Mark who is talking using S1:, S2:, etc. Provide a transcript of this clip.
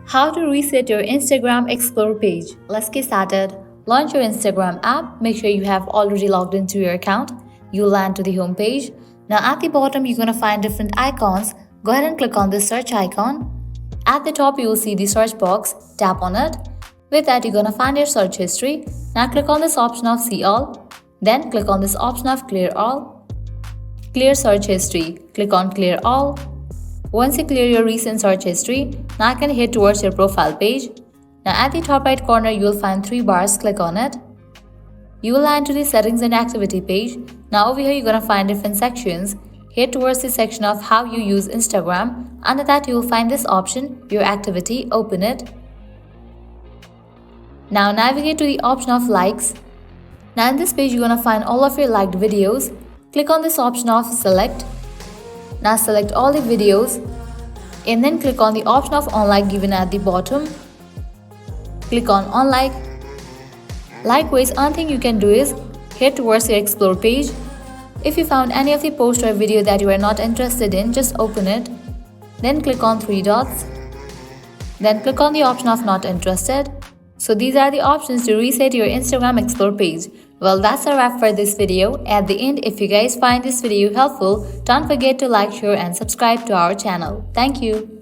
S1: How to reset your Instagram Explore page. Let's get started. Launch your Instagram app. Make sure you have already logged into your account. You'll land to the home page. Now at the bottom, you're going to find different icons. Go ahead and click on this search icon. At the top, you will see the search box. Tap on it. With that, you're going to find your search history. Now click on this option of See All. Then click on this option of Clear All. Clear search history. Click on Clear All. Once you clear your recent search history, now you can head towards your profile page. Now at the top right corner, you will find 3 bars. Click on it. You will land to the settings and activity page. Now over here, you're going to find different sections. Head towards the section of how you use Instagram. Under that, you will find this option, your activity. Open it. Now navigate to the option of likes. Now in this page, you're going to find all of your liked videos. Click on this option of select. Now select all the videos and then click on the option of unlike given at the bottom. Click on unlike. Likewise, one thing you can do is head towards your explore page. If you found any of the post or video that you are not interested in, just open it. Then click on 3 dots. Then click on the option of not interested. So these are the options to reset your Instagram Explore page. Well, that's a wrap for this video. At the end, if you guys find this video helpful, don't forget to like, share and subscribe to our channel. Thank you.